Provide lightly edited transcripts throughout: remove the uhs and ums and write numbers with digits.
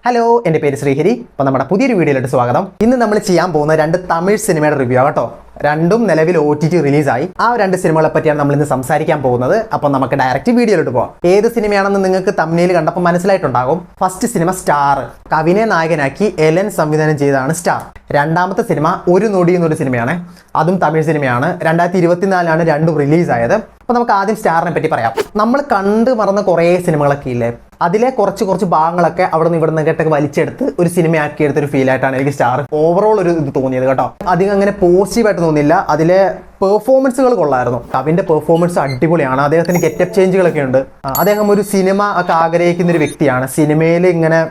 Hello, എൻ്റെ പേര് ശ്രീഹരി. അപ്പോൾ നമ്മുടെ പുതിയൊരു വീഡിയോയിലോട്ട് സ്വാഗതം. ഇന്ന് നമ്മൾ ചെയ്യാൻ പോകുന്ന രണ്ട് തമിഴ് സിനിമയുടെ റിവ്യൂ കേട്ടോ. രണ്ടും നിലവിൽ OTT റിലീസായി. ആ രണ്ട് സിനിമകളെ പറ്റിയാണ് നമ്മൾ ഇന്ന് സംസാരിക്കാൻ പോകുന്നത്. അപ്പോൾ നമുക്ക് ഡയറക്റ്റ് വീഡിയോയിലോട്ട് പോകാം. ഏത് സിനിമയാണെന്ന് നിങ്ങൾക്ക് തമ്മിൽ കണ്ടപ്പോൾ മനസ്സിലായിട്ടുണ്ടാകും. ഫസ്റ്റ് സിനിമ സ്റ്റാർ. കവിനെ നായകനാക്കി എലൻ സംവിധാനം ചെയ്തതാണ് സ്റ്റാർ. രണ്ടാമത്തെ സിനിമ ഒരു നൊടി എന്നൊരു സിനിമയാണ്. അതും തമിഴ് സിനിമയാണ്. 2024 രണ്ടും റിലീസായത്. അപ്പോൾ നമുക്ക് ആദ്യം സ്റ്റാറിനെ പറ്റി പറയാം. നമ്മൾ കണ്ടു മറന്ന കുറേ സിനിമകളൊക്കെ ഇല്ലേ, അതിലെ കുറച്ച് ഭാഗങ്ങളൊക്കെ അവിടെ നിന്ന് ഇവിടെ നിന്നൊക്കെ വലിച്ചെടുത്ത് ഒരു സിനിമയാക്കി എടുത്തൊരു ഫീൽ ആയിട്ടാണ് എനിക്ക് സ്റ്റാർ ഓവറോൾ ഒരു ഇത് തോന്നിയത് കേട്ടോ. അധികം അങ്ങനെ പോസിറ്റീവായിട്ട് തോന്നിയില്ല. അതിലെ പെർഫോമൻസുകൾ കൊള്ളായിരുന്നു. കവിൻ്റെ പെർഫോമൻസ് അടിപൊളിയാണ്. അദ്ദേഹത്തിന് ഗെറ്റപ്പ് ചേഞ്ചുകളൊക്കെ ഉണ്ട്. അദ്ദേഹം ഒരു സിനിമ ഒക്കെ ആഗ്രഹിക്കുന്ന ഒരു വ്യക്തിയാണ്. സിനിമയിൽ ഇങ്ങനെ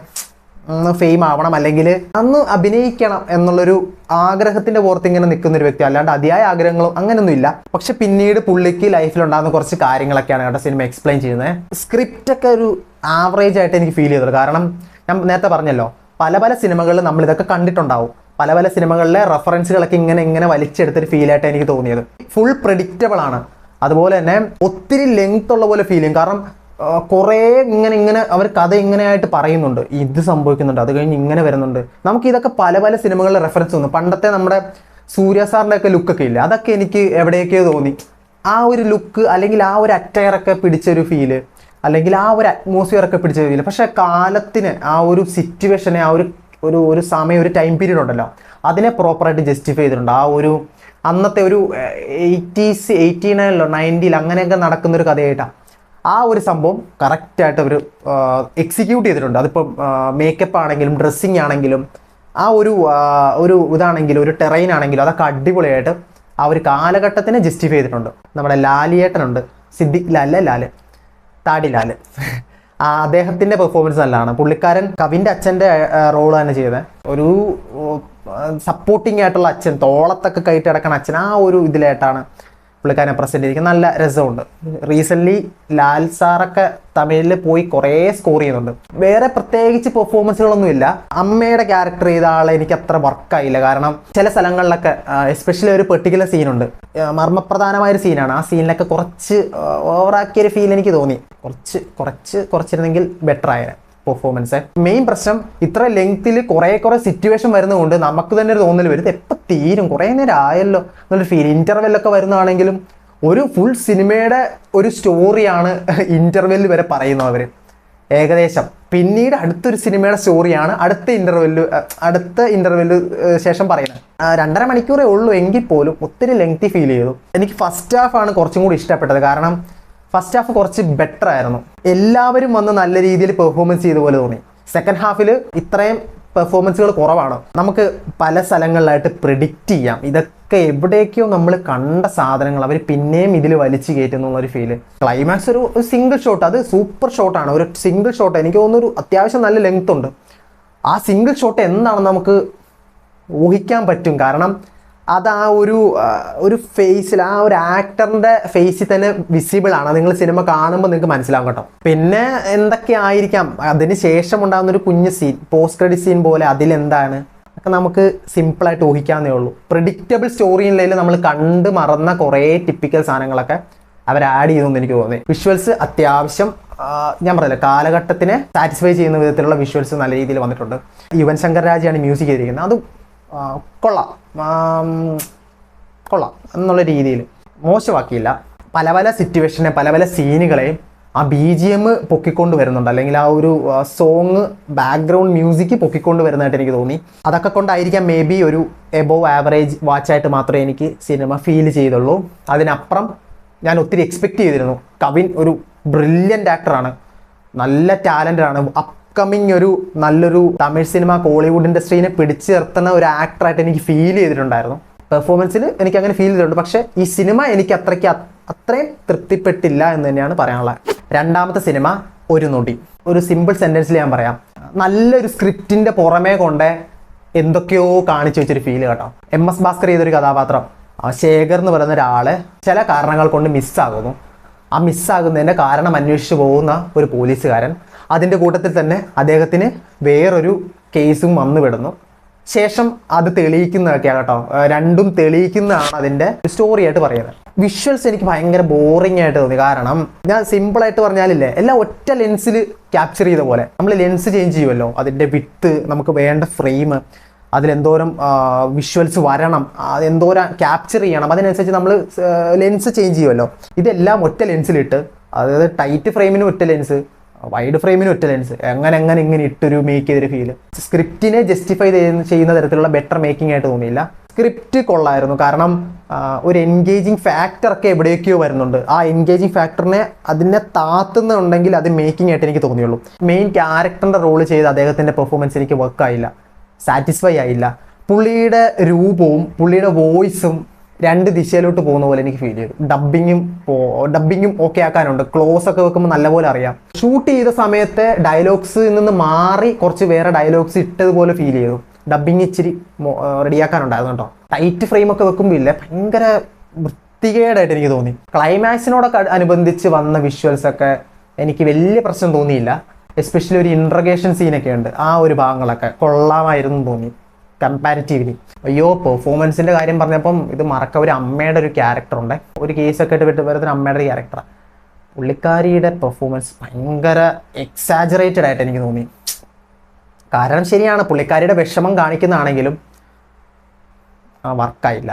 ഫെയിം ആവണം അല്ലെങ്കിൽ അന്ന് അഭിനയിക്കണം എന്നുള്ളൊരു ആഗ്രഹത്തിന്റെ പുറത്ത് ഇങ്ങനെ നിൽക്കുന്ന ഒരു വ്യക്തി, അല്ലാണ്ട് അതിയായ ആഗ്രഹങ്ങളും അങ്ങനെയൊന്നും ഇല്ല. പക്ഷെ പിന്നീട് പുള്ളിക്ക് ലൈഫിലുണ്ടാകുന്ന കുറച്ച് കാര്യങ്ങളൊക്കെയാണ് കേട്ടോ സിനിമ എക്സ്പ്ലെയിൻ ചെയ്യുന്നത്. സ്ക്രിപ്റ്റ് ഒക്കെ ഒരു ആവറേജ് ആയിട്ട് എനിക്ക് ഫീൽ ചെയ്തത്. കാരണം ഞാൻ നേരത്തെ പറഞ്ഞല്ലോ, പല സിനിമകളിൽ നമ്മൾ ഇതൊക്കെ കണ്ടിട്ടുണ്ടാവും. പല സിനിമകളിലെ റെഫറൻസുകളൊക്കെ ഇങ്ങനെ വലിച്ചെടുത്തൊരു ഫീലായിട്ട് എനിക്ക് തോന്നിയത്. ഫുൾ പ്രെഡിക്റ്റബിൾ ആണ്. അതുപോലെ തന്നെ ഒത്തിരി ലെങ്ത് ഉള്ള പോലെ ഫീൽ ചെയ്യും. കാരണം കുറേ ഇങ്ങനെ അവർ കഥ ഇങ്ങനെയായിട്ട് പറയുന്നുണ്ട്, ഇത് സംഭവിക്കുന്നുണ്ട്, അത് കഴിഞ്ഞ് ഇങ്ങനെ വരുന്നുണ്ട്. നമുക്ക് ഇതൊക്കെ പല സിനിമകളിലെ റെഫറൻസ് തോന്നും. പണ്ടത്തെ നമ്മുടെ സൂര്യ സാറിൻ്റെ ഒക്കെ ലുക്കൊക്കെ ഇല്ല, അതൊക്കെ എനിക്ക് എവിടെയൊക്കെയോ തോന്നി. ആ ഒരു ലുക്ക് അല്ലെങ്കിൽ ആ ഒരു അറ്റയറൊക്കെ പിടിച്ചൊരു ഫീല്, അല്ലെങ്കിൽ ആ ഒരു അറ്റ്മോസ്ഫിയർ ഒക്കെ പിടിച്ച ഫീല്. പക്ഷെ കാലത്തിന് ആ ഒരു സിറ്റുവേഷനെ, ആ ഒരു സമയം, ഒരു ടൈം പീരീഡ് ഉണ്ടല്ലോ, അതിനെ പ്രോപ്പറായിട്ട് ജസ്റ്റിഫൈ ചെയ്തിട്ടുണ്ട്. ആ ഒരു അന്നത്തെ ഒരു 80s 89 90 അങ്ങനെയൊക്കെ നടക്കുന്നൊരു കഥയായിട്ടാണ് ആ ഒരു സംഭവം കറക്റ്റായിട്ട് അവർ എക്സിക്യൂട്ട് ചെയ്തിട്ടുണ്ട്. അതിപ്പം മേക്കപ്പ് ആണെങ്കിലും ഡ്രസ്സിങ് ആണെങ്കിലും ആ ഒരു ഇതാണെങ്കിലും ഒരു ടെറൈൻ ആണെങ്കിലും അതൊക്കെ അടിപൊളിയായിട്ട് ആ ഒരു കാലഘട്ടത്തിനെ ജസ്റ്റിഫൈ ചെയ്തിട്ടുണ്ട്. നമ്മുടെ ലാലിയേട്ടനുണ്ട്, സിദ്ദിഖ് ലാല് താടി ലാല്, അദ്ദേഹത്തിൻ്റെ പെർഫോമൻസ് നല്ലതാണ്. പുള്ളിക്കാരൻ കവിൻ്റെ അച്ഛൻ്റെ റോള് തന്നെ ചെയ്തത്. ഒരു സപ്പോർട്ടിങ് ആയിട്ടുള്ള അച്ഛൻ, തോളത്തൊക്കെ കയറ്റി കിടക്കുന്ന അച്ഛൻ, ആ ഒരു ഇതിലായിട്ടാണ് പുള്ളിക്കാരനെ പ്രസൻറ്റ് ചെയ്തിരിക്കുന്നത്. നല്ല രസമുണ്ട്. റീസെൻ്റ്ലി ലാൽ സാറൊക്കെ തമിഴിൽ പോയി കുറേ സ്കോർ ചെയ്യുന്നുണ്ട്. വേറെ പ്രത്യേകിച്ച് പെർഫോമൻസുകളൊന്നുമില്ല. അമ്മയുടെ ക്യാരക്ടർ ചെയ്ത ആളെ എനിക്ക് അത്ര വർക്കായില്ല. കാരണം ചില സ്ഥലങ്ങളിലൊക്കെ എസ്പെഷ്യലി ഒരു പെർട്ടിക്കുലർ സീനുണ്ട്, മർമ്മപ്രധാനമായൊരു സീനാണ്. ആ സീനിലൊക്കെ കുറച്ച് ഓവറാക്കിയൊരു ഫീൽ എനിക്ക് തോന്നി. കുറച്ചിരുന്നെങ്കിൽ ബെറ്റർ ആയത് പെർഫോമൻസ്. മെയിൻ പ്രശ്നം ഇത്ര ലെങ്ത്തിൽ കുറേ സിറ്റുവേഷൻ വരുന്നതുകൊണ്ട് നമുക്ക് തന്നെ ഒരു തോന്നൽ വരും, എപ്പോൾ തീരും, കുറേ നേരം ആയല്ലോ എന്നൊരു ഫീൽ. ഇൻ്റർവെല്ലൊക്കെ വരുന്നതാണെങ്കിലും ഒരു ഫുൾ സിനിമയുടെ ഒരു സ്റ്റോറിയാണ് ഇൻ്റർവെല്ലിൽ വരെ പറയുന്നവർ ഏകദേശം. പിന്നീട് അടുത്തൊരു സിനിമയുടെ സ്റ്റോറിയാണ് അടുത്ത ഇൻ്റർവെല്ല് ശേഷം പറയുന്നത്. 2.5 മണിക്കൂറേ ഉള്ളൂ എങ്കിൽ പോലും ഒത്തിരി ലെങ്തി ഫീൽ ചെയ്തു. എനിക്ക് ഫസ്റ്റ് ഹാഫാണ് കുറച്ചും കൂടി ഇഷ്ടപ്പെട്ടത്. കാരണം ഫസ്റ്റ് ഹാഫ് കുറച്ച് ബെറ്റർ ആയിരുന്നു. എല്ലാവരും വന്ന് നല്ല രീതിയിൽ പെർഫോമൻസ് ചെയ്ത പോലെ തോന്നി. സെക്കൻഡ് ഹാഫിൽ ഇത്രയും പെർഫോമൻസുകൾ കുറവാണ്. നമുക്ക് പല സ്ഥലങ്ങളിലായിട്ട് പ്രിഡിക്റ്റ് ചെയ്യാം, ഇതൊക്കെ എവിടേക്കോ നമ്മൾ കണ്ട സാധനങ്ങൾ അവർ പിന്നെയും ഇതിൽ വലിച്ചു കയറ്റുന്നുള്ളൊരു ഫീല്. ക്ലൈമാക്സ് ഒരു സിംഗിൾ ഷോട്ട്, അത് സൂപ്പർ ഷോട്ടാണ്. ഒരു സിംഗിൾ ഷോട്ട് എനിക്ക് തോന്നുന്നു അത്യാവശ്യം നല്ല ലെങ്ത് ഉണ്ട്. ആ സിംഗിൾ ഷോട്ട് എന്താണെന്ന് നമുക്ക് ഊഹിക്കാൻ പറ്റും. കാരണം അത് ആ ഒരു ഫേസിൽ, ആ ഒരു ആക്ടറിൻ്റെ ഫേസിൽ തന്നെ വിസിബിൾ ആണ്. നിങ്ങൾ സിനിമ കാണുമ്പോൾ നിങ്ങൾക്ക് മനസ്സിലാവും കേട്ടോ. പിന്നെ എന്തൊക്കെ ആയിരിക്കാം അതിന് ശേഷം ഉണ്ടാകുന്ന ഒരു കുഞ്ഞ് സീൻ, പോസ്റ്റ് ക്രെഡിറ്റ് സീൻ പോലെ, അതിലെന്താണ് ഒക്കെ നമുക്ക് സിമ്പിളായിട്ട് ഊഹിക്കാവുന്നേ ഉള്ളൂ. പ്രെഡിക്റ്റബിൾ സ്റ്റോറിയിലെങ്കിൽ നമ്മൾ കണ്ട് മറന്ന കുറേ ടിപ്പിക്കൽ സാധനങ്ങളൊക്കെ അവർ ആഡ് ചെയ്തെന്ന് എനിക്ക് തോന്നി. വിഷ്വൽസ് അത്യാവശ്യം ഞാൻ പറഞ്ഞില്ല, കാലഘട്ടത്തിനെ സാറ്റിസ്ഫൈ ചെയ്യുന്ന വിധത്തിലുള്ള വിഷ്വൽസ് നല്ല രീതിയിൽ വന്നിട്ടുണ്ട്. യുവൻ ശങ്കർ രാജയാണ് മ്യൂസിക് ചെയ്തിരിക്കുന്നത്. അത് കൊള്ളാം എന്നുള്ള രീതിയിൽ മോശമാക്കിയില്ല. പല സിറ്റുവേഷനെ, പല സീനുകളെയും ആ BGM പൊക്കിക്കൊണ്ട് വരുന്നുണ്ട്, അല്ലെങ്കിൽ ആ ഒരു സോങ് ബാക്ക്ഗ്രൗണ്ട് മ്യൂസിക് പൊക്കിക്കൊണ്ട് വരുന്നതായിട്ട് എനിക്ക് തോന്നി. അതൊക്കെ കൊണ്ടായിരിക്കാം മേ ബി ഒരു എബോവ് ആവറേജ് വാച്ചായിട്ട് മാത്രമേ എനിക്ക് സിനിമ ഫീൽ ചെയ്തുള്ളൂ. അതിനപ്പുറം ഞാൻ ഒത്തിരി എക്സ്പെക്റ്റ് ചെയ്തിരുന്നു. കവിൻ ഒരു ബ്രില്യൻ്റ് ആക്ടറാണ്, നല്ല ടാലൻ്റ് ആണ്. അപ്കമിങ് നല്ലൊരു തമിഴ് സിനിമ കോളിവുഡ് ഇൻഡസ്ട്രീനെ പിടിച്ചു നിർത്തുന്ന ഒരു ആക്ടറായിട്ട് എനിക്ക് ഫീൽ ചെയ്തിട്ടുണ്ടായിരുന്നു. പെർഫോമൻസിൽ എനിക്ക് അങ്ങനെ ഫീൽ ചെയ്തിട്ടുണ്ട്. പക്ഷേ ഈ സിനിമ എനിക്ക് അത്രയും തൃപ്തിപ്പെട്ടില്ല എന്ന് തന്നെയാണ് പറയാനുള്ളത്. രണ്ടാമത്തെ സിനിമ ഒരു നൊടി. ഒരു സിമ്പിൾ സെൻറ്റൻസിൽ ഞാൻ പറയാം, നല്ലൊരു സ്ക്രിപ്റ്റിൻ്റെ പുറമേ കൊണ്ട് എന്തൊക്കെയോ കാണിച്ചു വെച്ചൊരു ഫീൽ കേട്ടോ. MS ഭാസ്കർ ചെയ്തൊരു കഥാപാത്രം, ശേഖർ എന്ന് പറയുന്ന ഒരാൾ ചില കാരണങ്ങൾ കൊണ്ട് മിസ്സാകുന്നു. ആ മിസ്സാകുന്നതിൻ്റെ കാരണം അന്വേഷിച്ച് പോകുന്ന ഒരു പോലീസുകാരൻ. അതിൻ്റെ കൂട്ടത്തിൽ തന്നെ അദ്ദേഹത്തിന് വേറൊരു കേസും വന്നു വിടുന്നു. ശേഷം അത് തെളിയിക്കുന്നതൊക്കെയാണ് കേട്ടോ. രണ്ടും തെളിയിക്കുന്നതാണ് അതിൻ്റെ സ്റ്റോറി ആയിട്ട് പറയുന്നത്. വിഷ്വൽസ് എനിക്ക് ഭയങ്കര ബോറിംഗ് ആയിട്ട് തോന്നി. കാരണം ഞാൻ സിമ്പിളായിട്ട് പറഞ്ഞാലില്ലേ, എല്ലാം ഒറ്റ ലെൻസിൽ ക്യാപ്ചർ ചെയ്ത പോലെ. നമ്മൾ ലെൻസ് ചേഞ്ച് ചെയ്യുമല്ലോ, അതിൻ്റെ വിട്ട്, നമുക്ക് വേണ്ട ഫ്രെയിം, അതിലെന്തോരം വിഷ്വൽസ് വരണം, എന്തോരം ക്യാപ്ചർ ചെയ്യണം, അതിനനുസരിച്ച് നമ്മൾ ലെൻസ് ചേഞ്ച് ചെയ്യുമല്ലോ. ഇതെല്ലാം ഒറ്റ ലെൻസിലിട്ട്, അതായത് ടൈറ്റ് ഫ്രെയിമിന് ഒറ്റ ലെൻസ്, വൈഡ് ഫ്രെയിമിന് ഒറ്റ ലെൻസ്, എങ്ങനെ ഇട്ടൊരു മേക്ക് ചെയ്തൊരു ഫീല്. സ്ക്രിപ്റ്റിനെ ജസ്റ്റിഫൈ ചെയ്യുന്ന തരത്തിലുള്ള ബെറ്റർ മേക്കിംഗ് ആയിട്ട് തോന്നിയില്ല. സ്ക്രിപ്റ്റ് കൊള്ളായിരുന്നു, കാരണം ഒരു എൻഗേജിങ് ഫാക്ടറൊക്കെ എവിടെയൊക്കെയോ വരുന്നുണ്ട്. ആ എൻഗേജിങ് ഫാക്ടറിനെ അതിനെ താത്തുന്നുണ്ടെങ്കിൽ അത് മേക്കിംഗ് ആയിട്ട് എനിക്ക് തോന്നിയുള്ളൂ. മെയിൻ ക്യാരക്ടറിൻ്റെ റോൾ ചെയ്ത് അദ്ദേഹത്തിൻ്റെ പെർഫോമൻസ് എനിക്ക് വർക്കായില്ല, സാറ്റിസ്ഫൈ ആയില്ല. പുള്ളിയുടെ രൂപവും പുള്ളിയുടെ വോയിസും രണ്ട് ദിശയിലോട്ട് പോകുന്ന പോലെ എനിക്ക് ഫീൽ ചെയ്തു. ഡബ്ബിങ്ങും ഓക്കെ ആക്കാനുണ്ട്, ക്ലോസ് ഒക്കെ വെക്കുമ്പോൾ നല്ലപോലെ അറിയാം. ഷൂട്ട് ചെയ്ത സമയത്ത് ഡയലോഗ്സിൽ നിന്ന് മാറി കുറച്ച് വേറെ ഡയലോഗ്സ് ഇട്ടതുപോലെ ഫീൽ ചെയ്തു. ഡബ്ബിങ് ഇച്ചിരി റെഡിയാക്കാനുണ്ടായിരുന്നു കേട്ടോ. ടൈറ്റ് ഫ്രെയിമൊക്കെ വെക്കുമ്പോൾ ഇല്ലേ, ഭയങ്കര വൃത്തികേടായിട്ട് എനിക്ക് തോന്നി. ക്ലൈമാക്സിനോടൊക്കെ അനുബന്ധിച്ച് വന്ന വിഷ്വൽസൊക്കെ എനിക്ക് വലിയ പ്രശ്നം തോന്നിയില്ല. എസ്പെഷ്യലി ഒരു ഇൻട്രഗേഷൻ സീനൊക്കെ ഉണ്ട്, ആ ഒരു ഭാഗങ്ങളൊക്കെ കൊള്ളാമായിരുന്നു തോന്നി കമ്പാരിറ്റീവ്ലി. അയ്യോ, പെർഫോമൻസിൻ്റെ കാര്യം പറഞ്ഞപ്പം ഇത് ഒരു അമ്മയുടെ ഒരു ക്യാരക്ടറുണ്ട്, ഒരു കേസൊക്കെ ഇട്ട് വരുന്ന അമ്മയുടെ ഒരു ക്യാരക്ടറാണ്. പുള്ളിക്കാരിയുടെ പെർഫോമൻസ് ഭയങ്കര എക്സാജറേറ്റഡ് ആയിട്ട് എനിക്ക് തോന്നി. കാരണം ശരിയാണ്, പുള്ളിക്കാരിയുടെ വിഷമം കാണിക്കുന്നതാണെങ്കിലും വർക്കായില്ല.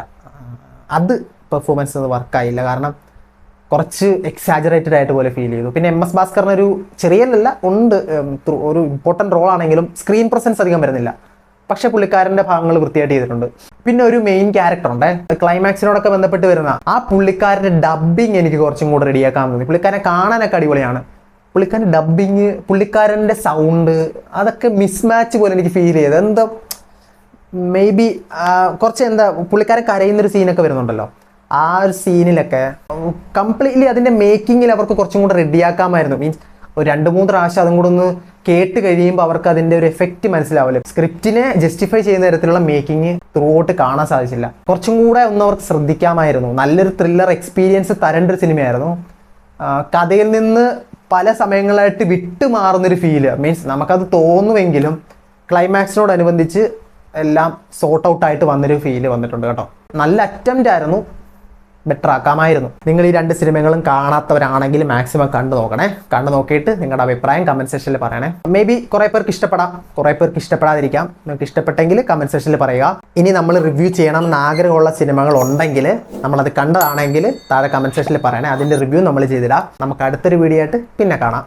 അത് പെർഫോമൻസ് വർക്കായില്ല, കാരണം കുറച്ച് എക്സാജറേറ്റഡ് ആയിട്ട് പോലെ ഫീൽ ചെയ്തു. പിന്നെ MS ഭാസ്കറിനൊരു ചെറിയല്ല ഉണ്ട്, ഒരു ഇമ്പോർട്ടൻറ്റ് റോളാണെങ്കിലും സ്ക്രീൻ പ്രസൻസ് അധികം വരുന്നില്ല. പക്ഷെ പുള്ളിക്കാരൻ്റെ ഭാഗങ്ങൾ വൃത്തിയായിട്ട് ചെയ്തിട്ടുണ്ട്. പിന്നെ ഒരു മെയിൻ ക്യാരക്ടർ ഉണ്ട്, ക്ലൈമാക്സിനോടൊക്കെ ബന്ധപ്പെട്ട് വരുന്ന ആ പുള്ളിക്കാരൻ്റെ ഡബ്ബിങ് എനിക്ക് കുറച്ചും കൂടെ റെഡിയാക്കാൻ തോന്നി. പുള്ളിക്കാരനെ കാണാനൊക്കെ അടിപൊളിയാണ്, പുള്ളിക്കാരൻ്റെ ഡബ്ബിങ്, പുള്ളിക്കാരൻ്റെ സൗണ്ട്, അതൊക്കെ മിസ്മാച്ച് പോലെ എനിക്ക് ഫീൽ ചെയ്തത്. എന്താ മേ ബി കുറച്ച് പുള്ളിക്കാരൻ കരയുന്നൊരു സീനൊക്കെ വരുന്നുണ്ടല്ലോ, ആ ഒരു സീനിലൊക്കെ കംപ്ലീറ്റ്ലി അതിൻ്റെ മേക്കിങ്ങിൽ അവർക്ക് കുറച്ചും കൂടെ റെഡിയാക്കാമായിരുന്നു. മീൻസ് ഒരു 2-3 പ്രാവശ്യം അതും കൂടെ ഒന്ന് കേട്ട് കഴിയുമ്പോൾ അവർക്ക് അതിൻ്റെ ഒരു എഫക്റ്റ് മനസ്സിലാവില്ല. സ്ക്രിപ്റ്റിനെ ജസ്റ്റിഫൈ ചെയ്യുന്ന തരത്തിലുള്ള മേക്കിംഗ് ത്രൂ ഔട്ട് കാണാൻ സാധിച്ചില്ല. കുറച്ചും കൂടെ ഒന്ന് അവർക്ക് ശ്രദ്ധിക്കാമായിരുന്നു. നല്ലൊരു ത്രില്ലർ എക്സ്പീരിയൻസ് തരേണ്ട ഒരു സിനിമയായിരുന്നു. കഥയിൽ നിന്ന് പല സമയങ്ങളായിട്ട് വിട്ടുമാറുന്നൊരു ഫീല്, മീൻസ് നമുക്കത് തോന്നുമെങ്കിലും ക്ലൈമാക്സിനോടനുബന്ധിച്ച് എല്ലാം സോർട്ട് ഔട്ടായിട്ട് വന്നൊരു ഫീല് വന്നിട്ടുണ്ട് കേട്ടോ. നല്ല അറ്റംപ്റ്റ് ആയിരുന്നു, ബെറ്റർ ആക്കാമായിരുന്നു. നിങ്ങൾ ഈ 2 സിനിമകളും കാണാത്തവരാണെങ്കിൽ മാക്സിമം കണ്ടു നോക്കണേ. കണ്ടു നോക്കിയിട്ട് നിങ്ങളുടെ അഭിപ്രായം കമൻറ്റ് സെക്ഷനിൽ പറയണേ. മേ ബി കുറേ പേർക്ക് ഇഷ്ടപ്പെടാം, കുറേ പേർക്ക് ഇഷ്ടപ്പെടാതിരിക്കാം. നിങ്ങൾക്ക് ഇഷ്ടപ്പെട്ടെങ്കിൽ കമൻറ്റ് സെക്ഷനിൽ പറയുക. ഇനി നമ്മൾ റിവ്യൂ ചെയ്യണമെന്ന് ആഗ്രഹമുള്ള സിനിമകൾ ഉണ്ടെങ്കിൽ, നമ്മളത് കണ്ടതാണെങ്കിൽ താഴെ കമൻറ്റ് സെക്ഷനിൽ പറയണേ. അതിൻ്റെ റിവ്യൂ നമ്മൾ ചെയ്തിടാം. നമുക്ക് അടുത്തൊരു വീഡിയോ ആയിട്ട് പിന്നെ കാണാം.